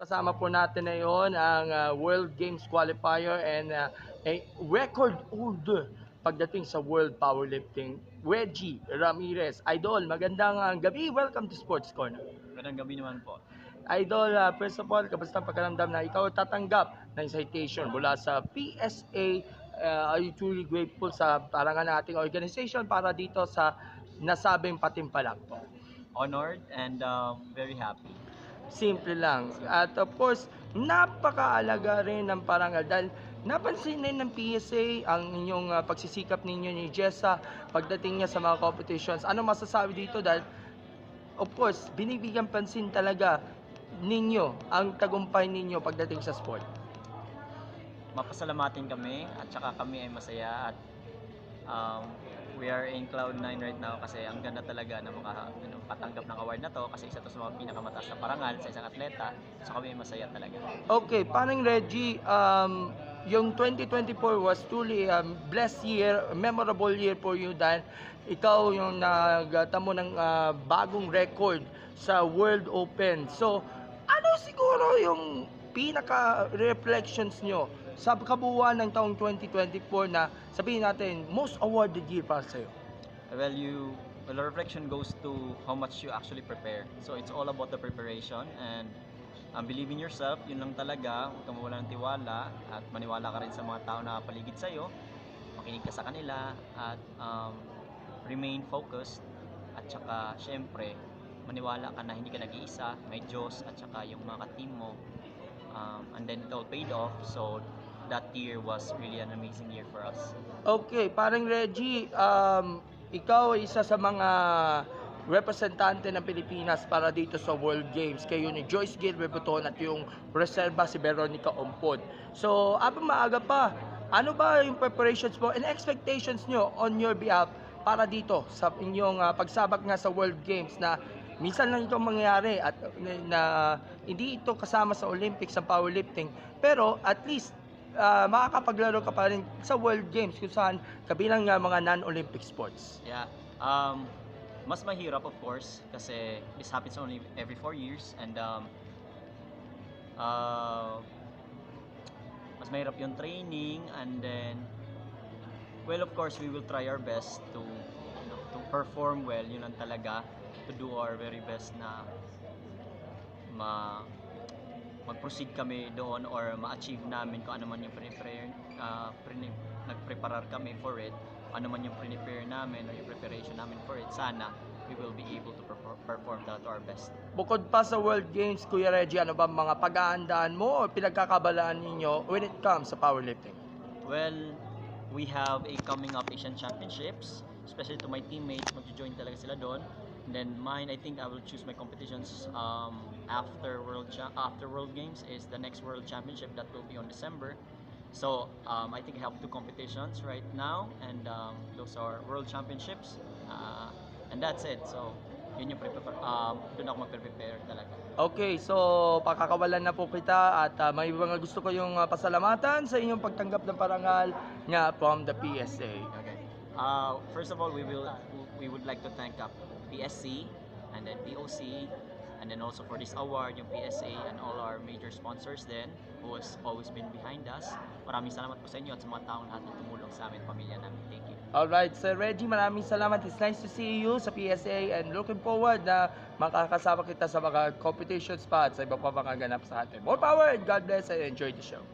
Kasama po natin ngayon ang World Games Qualifier and a record holder pagdating sa World Powerlifting, Reggie Ramirez. Idol, magandang gabi. Welcome to Sports Corner. Magandang gabi naman po. Idol, first of all, kamusta ang pakiramdam na ikaw tatanggap ng citation mula sa PSA? Are you truly grateful sa parangan ng ating organization para dito sa nasabing patimpalak po? Honored and very happy. Simple lang. At of course, napakaalaga rin ng parangal dahil napansin din ng PSA ang inyong pagsisikap ninyo ni Jessa pagdating niya sa mga competitions. Ano masasabi dito dahil of course, binibigyan pansin talaga ninyo ang tagumpay ninyo pagdating sa sport. Mapasalamatin kami at saka kami ay masaya at we are in cloud 9 right now kasi ang ganda talaga na makatanggap ng award na to kasi isa to sa mga pinakamataas na parangal sa isang atleta, so kami ay masaya talaga. Okay, parang Reggie, yung 2024 was truly a blessed year, memorable year for you dahil ikaw yung nagtamo ng bagong record sa World Open. So, ano siguro yung pinaka-reflections nyo sa kabuuan ng taong 2024 na sabihin natin, most awarded year para sa'yo? Well, the reflection goes to how much you actually prepare. So it's all about the preparation and believe in yourself, yun lang talaga, huwag kang mawala ng tiwala at maniwala ka rin sa mga tao na paligid sa'yo, makinig ka sa kanila at remain focused at saka syempre maniwala ka na hindi ka nag-iisa, may Diyos at saka yung mga team mo, and then it all paid off. So that year was really an amazing year for us. Okay, parang Reggie, ikaw ay isa sa mga representante ng Pilipinas para dito sa World Games. Kayo ni Joyce Gil Rebuton at yung reserva si Veronica Ompod. So, abang maaga pa, ano ba yung preparations mo and expectations nyo on your behalf para dito sa inyong pagsabak nga sa World Games na minsan lang ito mangyayari at na hindi ito kasama sa Olympics ang powerlifting, pero at least makakapaglaro ka pa rin sa World Games kung saan kabilang nga mga non-Olympic sports. Yeah. Mas mahirap of course kasi this happens only every 4 years and mas mahirap yung training and then well of course we will try our best to to perform well, yun lang talaga, to do our very best na mag-proceed kami doon or ma-achieve namin kung ano man yung nag-preparar kami for it, ano man yung prepare namin or yung preparation namin for it, sana we will be able to perform that to our best. Bukod pa sa World Games, Kuya Reggie, ano ba mga pag-aandaan mo o pinagkakabalaan ninyo when it comes sa powerlifting? Well, we have a coming up Asian Championships, especially to my teammates, mag-join talaga sila doon. And then mine, I think I will choose my competitions after World Games is the next World Championship that will be on December. So I think I have 2 competitions right now and those are World Championships and that's it. So yun yung doon ako mag-prepare talaga. Okay, so pakakawalan na po kita at may mga gusto ko yung pasalamatan sa inyong pagtanggap ng parangal nga from the PSA. Okay. First of all, we would like to thank PSC and then POC and then also for this award yung PSA and all our major sponsors then who has always been behind us. Maraming salamat po sa inyo at sa mga taong lahat na tumulong sa amin, pamilya namin. Thank you. Alright, Sir Reggie, maraming salamat. It's nice to see you sa PSA and looking forward na makakasama kita sa mga competition spots sa iba pa mga ganap sa atin. More power and God bless and enjoy the show.